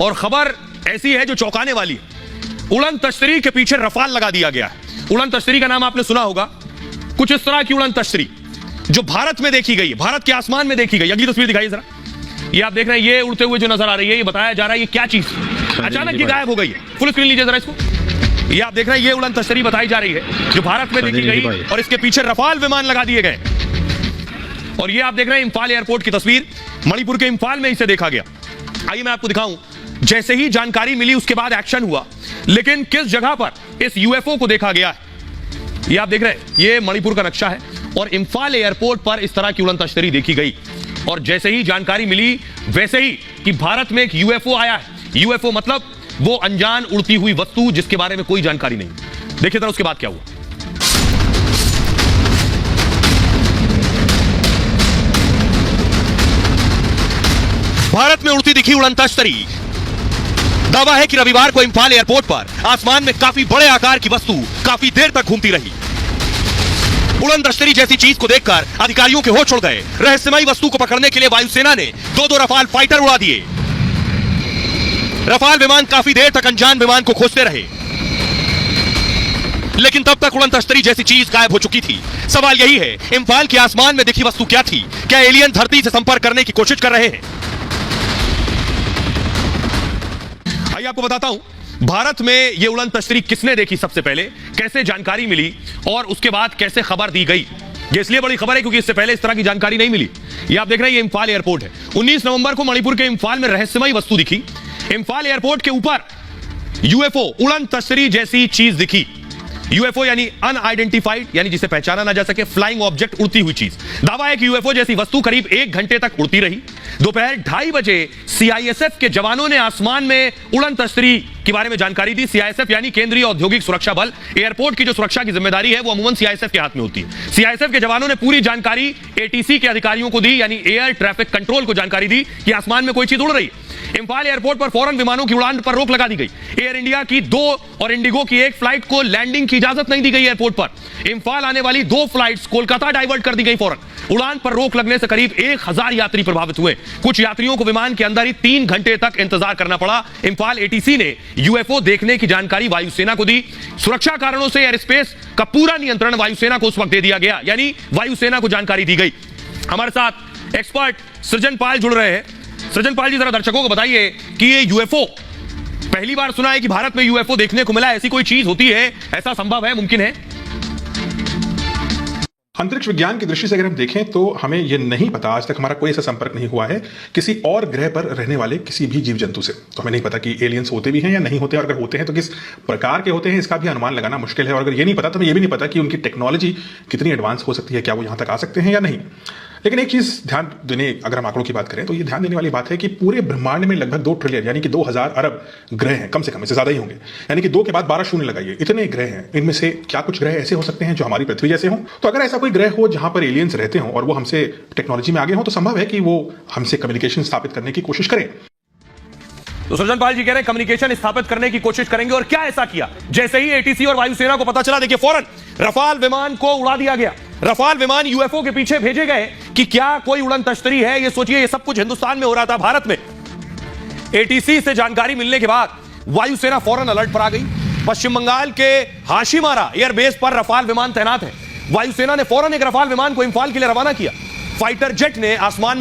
और खबर ऐसी है जो चौंकाने वाली है। उड़न तश्तरी के पीछे रफाल लगा दिया गया है। उड़न तश्तरी का नाम आपने सुना होगा। कुछ इस तरह की उड़न तश्तरी जो भारत में देखी गई, भारत के आसमान में देखी गई। अगली तस्वीर दिखाइए जरा। ये आप देख रहे हैं, ये उड़ते हुए जो नजर आ रही है, ये बताया जा रहा है ये क्या चीज अचानक ये गायब हो गई है। फुल स्क्रीन लीजिए जरा इसको। ये आप देख रहे हैं, ये उड़न तश्तरी बताई जा रही है जो भारत में देखी गई और इसके पीछे रफाल विमान लगा दिए गए। और ये आप देख रहे हैं इंफाल एयरपोर्ट की तस्वीर, मणिपुर के इंफाल में इसे देखा गया। आइए मैं आपको दिखाऊं। जैसे ही जानकारी मिली उसके बाद एक्शन हुआ, लेकिन किस जगह पर इस यूएफओ को देखा गया है ये आप देख रहे हैं। ये मणिपुर का नक्शा है और इंफाल एयरपोर्ट पर इस तरह की उड़न तश्तरी देखी गई। और जैसे ही जानकारी मिली वैसे ही कि भारत में एक यूएफओ आया है। यूएफओ मतलब वो अनजान उड़ती हुई वस्तु जिसके बारे में कोई जानकारी नहीं। देखिए जरा उसके बाद क्या हुआ। भारत में उड़ती दिखी उड़न तश्तरी। दावा है कि रविवार को इंफाल एयरपोर्ट पर आसमान में काफी बड़े आकार की वस्तु काफी देर तक घूमती रही। उड़न तश्तरी जैसी चीज को देखकर अधिकारियों के होश उड़ गए। रहस्यमयी वस्तु को पकड़ने के लिए वायुसेना ने दो रफाल फाइटर उड़ा दिए। रफाल विमान काफी देर तक अनजान विमान को खोजते रहे, लेकिन तब तक उड़न तश्तरी जैसी चीज गायब हो चुकी थी। सवाल यही है, इंफाल के आसमान में दिखी वस्तु क्या थी? क्या एलियन धरती से संपर्क करने की कोशिश कर रहे हैं? आइए आपको बताता हूं, भारत में यह उड़न तश्तरी किसने देखी सबसे पहले, कैसे जानकारी मिली और उसके बाद कैसे खबर दी गई। ये इसलिए बड़ी खबर है क्योंकि इससे पहले इस तरह की जानकारी नहीं मिली। ये आप देख रहे हैं, ये इंफाल एयरपोर्ट है। 19 नवंबर को मणिपुर के इंफाल में रहस्यमयी वस्तु दिखी। इंफाल एयरपोर्ट के ऊपर यूएफओ उड़न तश्तरी जैसी चीज दिखी। यूएफओ यानी अनआइडेंटिफाइड, यानी जिसे पहचाना ना जा सके, फ्लाइंग ऑब्जेक्ट, उड़ती हुई चीज। दावा है कि यूएफओ जैसी वस्तु करीब 1 घंटे तक उड़ती रही। दोपहर 2:30 बजे सीआईएसएफ के जवानों ने आसमान में उड़न तश्तरी के बारे में जानकारी दी। सीआईएसएफ यानी केंद्रीय औद्योगिक सुरक्षा बल। एयरपोर्ट की जो सुरक्षा की जिम्मेदारी है वो अमूमन सीआईएसएफ के हाथ में होती है। सीआईएसएफ के जवानों ने पूरी जानकारी एटीसी के अधिकारियों को दी, यानी एयर ट्रैफिक कंट्रोल को जानकारी दी कि आसमान में कोई चीज उड़ रही है। इंफाल एयरपोर्ट पर फौरन विमानों की उड़ान पर रोक लगा दी गई। एयर इंडिया की 2 और इंडिगो की 1 फ्लाइट को लैंडिंग की इजाजत नहीं दी गई एयरपोर्ट पर। इंफाल आने वाली 2 फ्लाइट्स कोलकाता डाइवर्ट कर दी गई फौरन। उड़ान पर रोक लगने से करीब 1000 यात्री प्रभावित हुए। कुछ यात्रियों को विमान के अंदर ही 3 घंटे तक इंतजार करना पड़ा। इंफाल एटीसी ने यूएफओ देखने की जानकारी वायुसेना को दी। सुरक्षा कारणों से एयर स्पेस का पूरा नियंत्रण वायुसेना को उस वक्त दे दिया गया, यानी वायुसेना को जानकारी दी गई। हमारे साथ एक्सपर्ट सृजन पाल जुड़ रहे हैं। सृजन पाल जी, जरा दर्शकों को बताइए कि ये यूएफओ, पहली बार सुना है कि भारत में यूएफओ देखने को मिला। ऐसी कोई चीज होती है? ऐसा संभव है, मुमकिन है? अंतरिक्ष विज्ञान की दृष्टि से अगर हम देखें तो हमें यह नहीं पता, आज तक हमारा कोई ऐसा संपर्क नहीं हुआ है किसी और ग्रह पर रहने वाले किसी भी जीव जंतु से। तो हमें नहीं पता कि एलियंस होते भी हैं या नहीं होते, और अगर होते हैं तो किस प्रकार के होते हैं इसका भी अनुमान लगाना मुश्किल है। और अगर ये नहीं पता तो हमें ये भी नहीं पता कि उनकी टेक्नोलॉजी कितनी एडवांस हो सकती है, क्या वो यहाँ तक आ सकते हैं या नहीं। लेकिन एक चीज ध्यान देने, अगर हम आंकड़ों की बात करें तो ये ध्यान देने वाली बात है कि पूरे ब्रह्मांड में लगभग 2 ट्रिलियन यानी कि 2000 अरब ग्रह हैं, कम से कम, इससे ज्यादा ही होंगे। यानी कि 2 के बाद 12 शून्य लगाइए, इतने ग्रह हैं। इनमें से क्या कुछ ग्रह ऐसे हो सकते हैं जो हमारी पृथ्वी जैसे हों? तो अगर ऐसा कोई ग्रह हो जहां पर एलियंस रहते हों और वो हमसे टेक्नोलॉजी में आगे हों, तो संभव है कि वो हमसे कम्युनिकेशन स्थापित करने की कोशिश करें। तो सृजन पाल जी कह रहे हैं कम्युनिकेशन स्थापित करने की कोशिश करेंगे। और क्या ऐसा किया? जैसे ही एटीसी और वायुसेना को पता चला, देखिए फौरन रफाल विमान को उड़ा दिया गया। रफाल विमान यूएफओ के पीछे भेजे गए कि क्या कोई उड़न तश्तरी है। ये सोचिए, ये सब कुछ हिंदुस्तान में हो रहा था, भारत में। एटीसी से जानकारी मिलने के बाद वायुसेना फौरन अलर्ट पर आ गई। पश्चिम बंगाल के हाशिमारा एयरबेस पर रफाल विमान तैनात है। वायुसेना ने फौरन एक रफाल विमान को इंफाल के लिए रवाना किया। फाइटर जेट ने आसमान